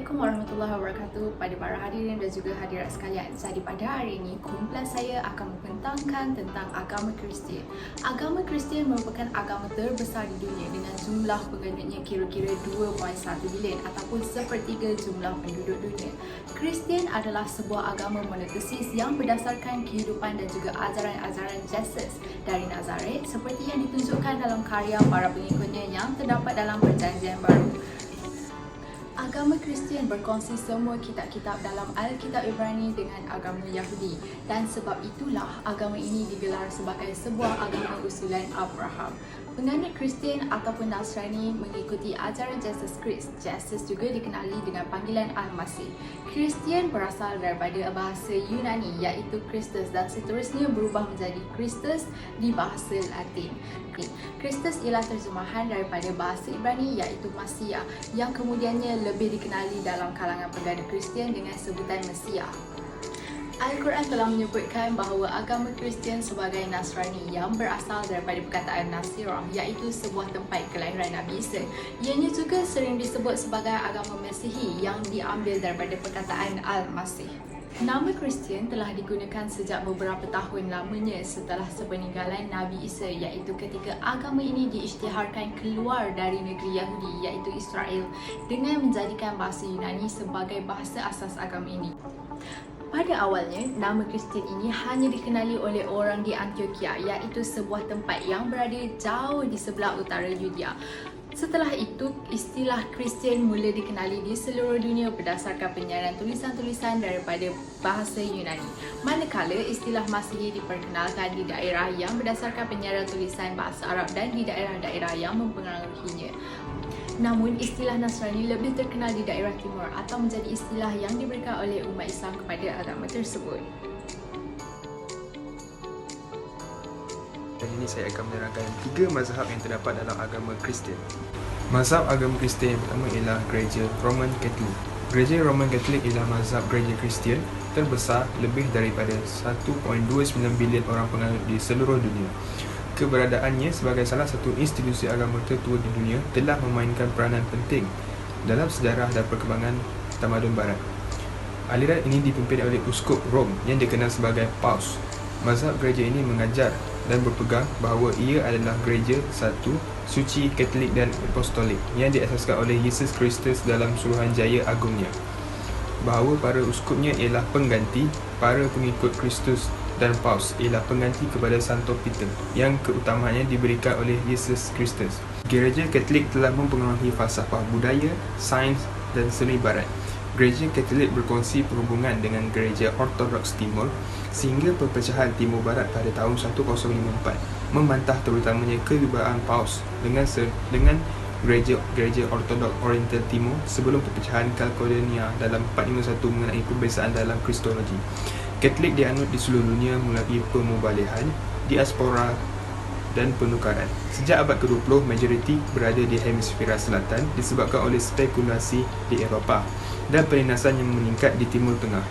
Assalamualaikum warahmatullahi wabarakatuh pada para hadirin dan juga hadirat sekalian. Jadi pada hari ini, kumpulan saya akan membentangkan tentang agama Kristian. Agama Kristian merupakan agama terbesar di dunia dengan jumlah penganutnya kira-kira 2.1 bilion ataupun sepertiga jumlah penduduk dunia. Kristian adalah sebuah agama monotesis yang berdasarkan kehidupan dan juga ajaran-ajaran Yesus dari Nazaret seperti yang ditunjukkan dalam karya para pengikutnya yang terdapat dalam Perjanjian Baru. Agama Kristian berkongsi semua kitab-kitab dalam Alkitab Ibrani dengan agama Yahudi, dan sebab itulah agama ini digelar sebagai sebuah agama usulan Abraham. Penganut Kristian ataupun Nasrani mengikuti ajaran Yesus Kristus. Yesus juga dikenali dengan panggilan Al-Masih. Kristian berasal daripada bahasa Yunani iaitu Christus dan seterusnya berubah menjadi Kristus di bahasa Latin. Kristus ialah terjemahan daripada bahasa Ibrani iaitu Masiah yang kemudiannya lebih dikenali dalam kalangan penganut Kristian dengan sebutan Mesiah. Al-Quran telah menyebutkan bahawa agama Kristian sebagai Nasrani yang berasal daripada perkataan Nasirah iaitu sebuah tempat kelahiran Nabi Isa. Ianya juga sering disebut sebagai agama Masihi yang diambil daripada perkataan Al-Masih. Nama Kristian telah digunakan sejak beberapa tahun lamanya setelah sepeninggalan Nabi Isa iaitu ketika agama ini diisytiharkan keluar dari negeri Yahudi iaitu Israel dengan menjadikan bahasa Yunani sebagai bahasa asas agama ini. Pada awalnya, nama Kristian ini hanya dikenali oleh orang di Antioquia iaitu sebuah tempat yang berada jauh di sebelah utara Yudea. Setelah itu, istilah Kristian mula dikenali di seluruh dunia berdasarkan penyaran tulisan-tulisan daripada bahasa Yunani. Manakala istilah Masihi diperkenalkan di daerah yang berdasarkan penyaran tulisan bahasa Arab dan di daerah-daerah yang mempengaruhinya. Namun, istilah Nasrani lebih terkenal di daerah timur atau menjadi istilah yang diberikan oleh umat Islam kepada agama tersebut. Dan ini saya akan menerangkan 3 mazhab yang terdapat dalam agama Kristian. Mazhab agama Kristian yang pertama ialah Gereja Roman Katolik. Gereja Roman Katolik ialah mazhab gereja Kristian terbesar lebih daripada 1.29 bilion orang penganut di seluruh dunia. Keberadaannya sebagai salah satu institusi agama tertua di dunia telah memainkan peranan penting dalam sejarah dan perkembangan tamadun barat. Aliran ini dipimpin oleh Uskup Rom yang dikenal sebagai Paus. Mazhab gereja ini mengajar dan berpegang bahawa ia adalah gereja satu, suci, katolik dan apostolik yang diasaskan oleh Yesus Kristus dalam Suruhanjaya Agungnya. Bahawa para uskupnya ialah pengganti para pengikut Kristus dan Paus ialah pengganti kepada Santo Peter yang keutamaannya diberikan oleh Yesus Kristus. Gereja Katolik telah mempengaruhi falsafah budaya, sains dan seni barat. Gereja Katolik berkongsi perhubungan dengan Gereja Ortodoks Timur sehingga perpecahan Timur Barat pada tahun 1054 membantah terutamanya kewibawaan Paus dengan Gereja Ortodoks Oriental Timur sebelum perpecahan Kalkedonia dalam 451 mengenai pembezaan dalam Kristologi. Katolik dianut di seluruh dunia melalui pemubalihan, diaspora dan penukaran. Sejak abad ke-20, majoriti berada di hemisfera selatan disebabkan oleh spekulasi di Eropah dan penindasan yang meningkat di Timur Tengah.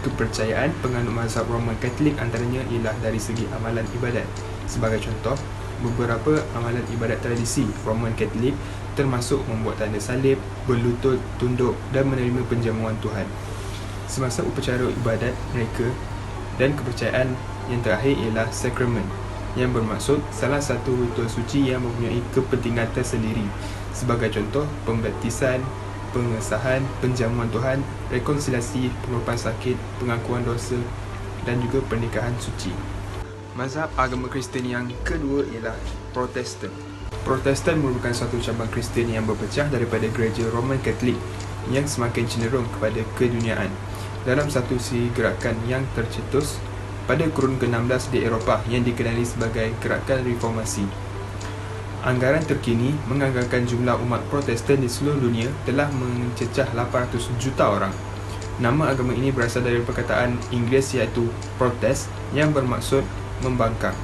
Kepercayaan penganut mazhab Roman Katolik antaranya ialah dari segi amalan ibadat. Sebagai contoh, beberapa amalan ibadat tradisi Roman Katolik termasuk membuat tanda salib, berlutut, tunduk dan menerima penjamuan Tuhan semasa upacara ibadat mereka. Dan kepercayaan yang terakhir ialah sakramen yang bermaksud salah satu ritual suci yang mempunyai kepentingan tersendiri. Sebagai contoh, pembaptisan, pengesahan, penjamuan Tuhan, rekonsiliasi, pengurapan sakit, pengakuan dosa dan juga pernikahan suci. Mazhab agama Kristian yang kedua ialah Protestan. Protestan merupakan satu cabang Kristian yang berpecah daripada Gereja Roman Katolik yang semakin cenderung kepada keduniaan. Dalam satu siri gerakan yang tercetus pada kurun ke-16 di Eropah yang dikenali sebagai Gerakan Reformasi. Anggaran terkini menganggarkan jumlah umat Protestan di seluruh dunia telah mencecah 800 juta orang. Nama agama ini berasal dari perkataan Inggeris iaitu protest yang bermaksud membangkang.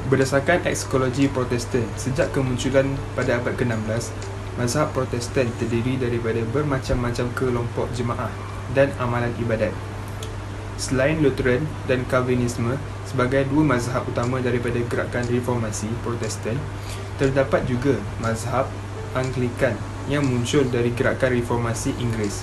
Berdasarkan ekskatologi Protestan, sejak kemunculan pada abad ke-16, mazhab Protestan terdiri daripada bermacam-macam kelompok jemaah dan amalan ibadat. Selain Lutheran dan Calvinisme sebagai dua mazhab utama daripada gerakan reformasi Protestan, terdapat juga mazhab Anglikan yang muncul dari gerakan reformasi Inggeris.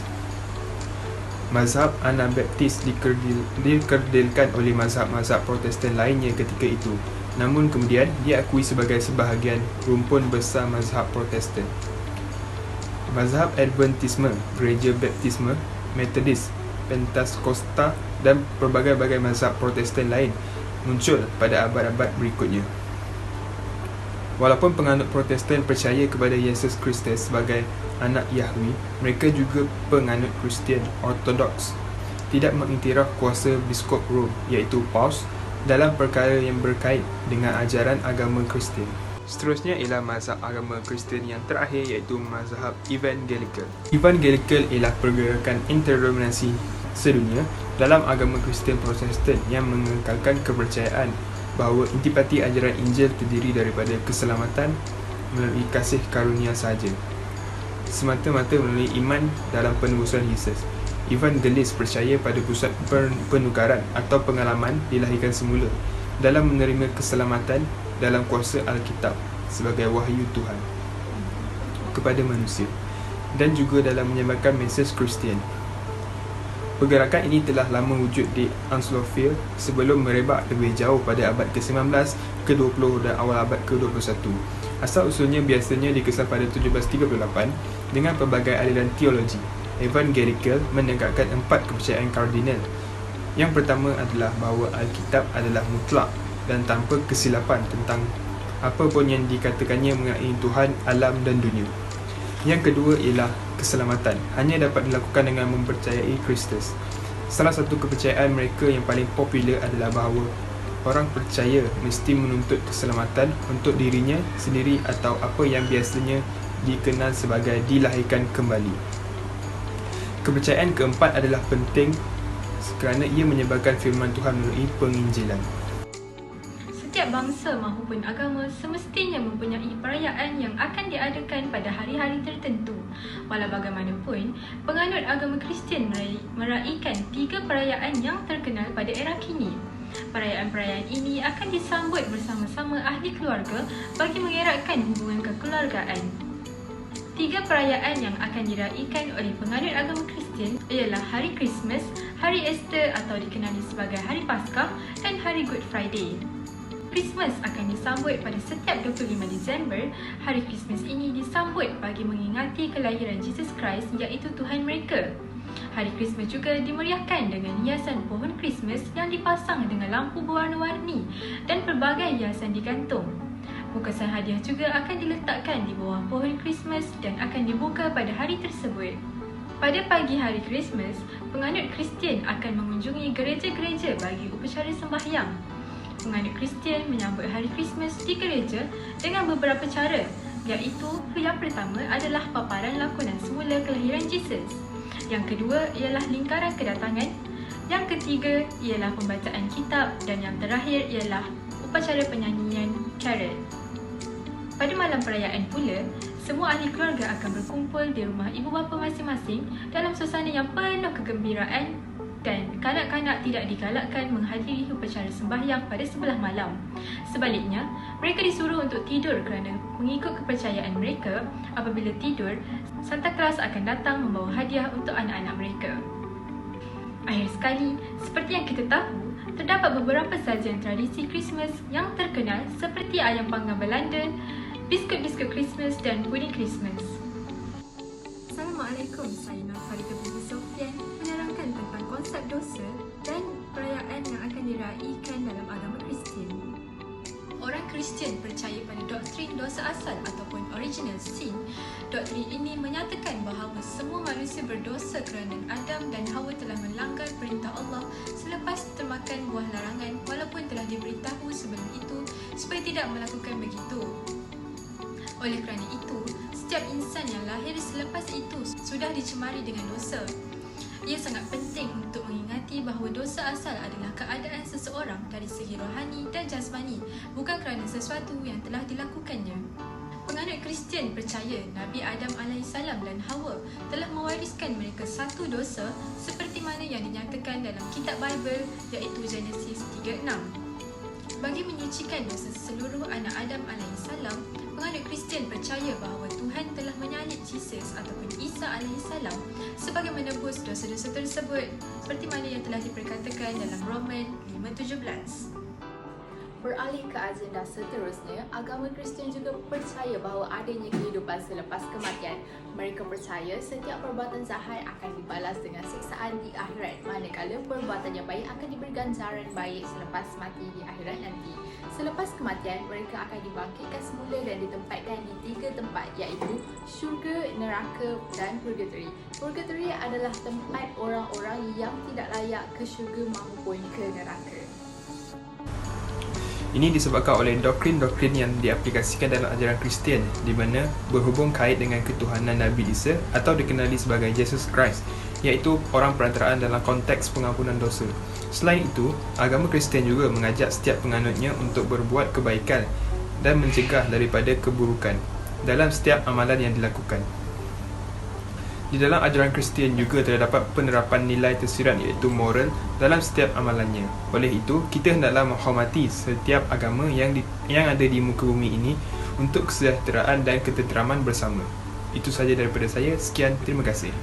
Mazhab Anabaptis dikerdilkan oleh mazhab-mazhab Protestan lainnya ketika itu, namun kemudian diakui sebagai sebahagian rumpun besar mazhab Protestan. Mazhab Adventisme, Gereja Baptisme, Metodis, Pentakosta dan pelbagai-bagai mazhab Protestan lain muncul pada abad-abad berikutnya. Walaupun penganut Protestan percaya kepada Yesus Kristus sebagai anak Yahweh, mereka juga penganut Kristian Ortodoks tidak mengiktiraf kuasa biskop Rom iaitu Paus dalam perkara yang berkait dengan ajaran agama Kristian. Seterusnya ialah mazhab agama Kristian yang terakhir iaitu mazhab Evangelical. Evangelical ialah pergerakan interdenominasi sedunia dalam agama Kristian Protestan yang mengekalkan kepercayaan bahawa intipati ajaran Injil terdiri daripada keselamatan melalui kasih karunia sahaja, semata-mata melalui iman dalam penebusan Yesus. Evangelis percaya pada pusat penukaran atau pengalaman dilahirkan semula dalam menerima keselamatan dalam kuasa Alkitab sebagai wahyu Tuhan kepada manusia dan juga dalam menyebarkan mesej Kristian. Pergerakan ini telah lama wujud di Anglophile sebelum merebak lebih jauh pada abad ke-19, ke-20 dan awal abad ke-21. Asal-usulnya biasanya dikesan pada 1738 dengan pelbagai aliran teologi. Evangelical menegakkan 4 kepercayaan kardinal. Yang pertama adalah bahawa Alkitab adalah mutlak dan tanpa kesilapan tentang apa pun yang dikatakannya mengenai Tuhan, alam dan dunia. Yang kedua ialah keselamatan hanya dapat dilakukan dengan mempercayai Kristus. Salah satu kepercayaan mereka yang paling popular adalah bahawa orang percaya mesti menuntut keselamatan untuk dirinya sendiri atau apa yang biasanya dikenal sebagai dilahirkan kembali. Kepercayaan keempat adalah penting kerana ia menyebarkan firman Tuhan melalui penginjilan. Setiap bangsa mahupun agama semestinya mempunyai perayaan yang akan diadakan pada hari-hari tertentu. Walau bagaimanapun, penganut agama Kristian meraihkan 3 perayaan yang terkenal pada era kini. Perayaan-perayaan ini akan disambut bersama-sama ahli keluarga bagi mengeratkan hubungan kekeluargaan. 3 perayaan yang akan diraihkan oleh penganut agama Kristian ialah Hari Christmas, Hari Easter atau dikenali sebagai Hari Paskah dan Hari Good Friday. Christmas akan disambut pada setiap 25 Disember. Hari Christmas ini disambut bagi mengingati kelahiran Jesus Christ iaitu Tuhan mereka. Hari Christmas juga dimeriahkan dengan hiasan pohon Christmas yang dipasang dengan lampu berwarna-warni dan pelbagai hiasan digantung. Bungkusan hadiah juga akan diletakkan di bawah pohon Christmas dan akan dibuka pada hari tersebut. Pada pagi hari Christmas, penganut Kristian akan mengunjungi gereja-gereja bagi upacara sembahyang. Penganut Kristian menyambut hari Christmas di gereja dengan beberapa cara, iaitu yang pertama adalah paparan lakonan semula kelahiran Jesus. Yang kedua ialah lingkaran kedatangan. Yang ketiga ialah pembacaan kitab dan yang terakhir ialah upacara penyanyian carol. Pada malam perayaan pula, semua ahli keluarga akan berkumpul di rumah ibu bapa masing-masing dalam suasana yang penuh kegembiraan dan kanak-kanak tidak digalakkan menghadiri upacara sembahyang pada sebelah malam. Sebaliknya, mereka disuruh untuk tidur kerana mengikut kepercayaan mereka, apabila tidur, Santa Claus akan datang membawa hadiah untuk anak-anak mereka. Akhir sekali, seperti yang kita tahu, terdapat beberapa sajian tradisi Christmas yang terkenal seperti ayam panggang Belanda, biskut-biskut Christmas dan puding Christmas. Assalamualaikum, saya Nafalika Bibi Sofian menerangkan tentang konsep dosa dan perayaan yang akan diraihkan dalam agama Kristian. Orang Kristian percaya pada doktrin dosa asal ataupun original sin. Doktrin ini menyatakan bahawa semua manusia berdosa kerana Adam dan Hawa telah melanggar perintah Allah selepas termakan buah larangan walaupun telah diberitahu sebelum itu supaya tidak melakukan begitu. Oleh kerana itu, setiap insan yang lahir selepas itu sudah dicemari dengan dosa. Ia sangat penting untuk mengingati bahawa dosa asal adalah keadaan seseorang dari segi rohani dan jasmani, bukan kerana sesuatu yang telah dilakukannya. Penganut Kristian percaya Nabi Adam AS dan Hawa telah mewariskan mereka satu dosa seperti mana yang dinyatakan dalam kitab Bible iaitu Genesis 3:6. Bagi menyucikan dosa seluruh anak Adam AS, penganut Kristian percaya bahawa Tuhan telah menyalib Jesus Yesus ataupun Isa alaihissalam sebagai menebus dosa-dosa tersebut, seperti mana yang telah diperkatakan dalam Roman 5:17. Beralih ke agenda seterusnya, agama Kristian juga percaya bahawa adanya kehidupan selepas kematian. Mereka percaya setiap perbuatan jahat akan dibalas dengan siksaan di akhirat, manakala perbuatan yang baik akan diberi ganjaran baik selepas mati di akhirat nanti. Selepas kematian, mereka akan dibangkitkan semula dan ditempatkan di 3 tempat, iaitu syurga, neraka dan purgatory. Purgatory adalah tempat orang-orang yang tidak layak ke syurga maupun ke neraka. Ini disebabkan oleh doktrin-doktrin yang diaplikasikan dalam ajaran Kristian di mana berhubung kait dengan ketuhanan Nabi Isa atau dikenali sebagai Jesus Christ, iaitu orang perantaraan dalam konteks pengampunan dosa. Selain itu, agama Kristian juga mengajak setiap penganutnya untuk berbuat kebaikan dan mencegah daripada keburukan dalam setiap amalan yang dilakukan. Di dalam ajaran Kristian juga terdapat penerapan nilai tersirat iaitu moral dalam setiap amalannya. Oleh itu, kita hendaklah menghormati setiap agama yang ada di muka bumi ini untuk kesejahteraan dan ketenteraman bersama. Itu sahaja daripada saya. Sekian, terima kasih.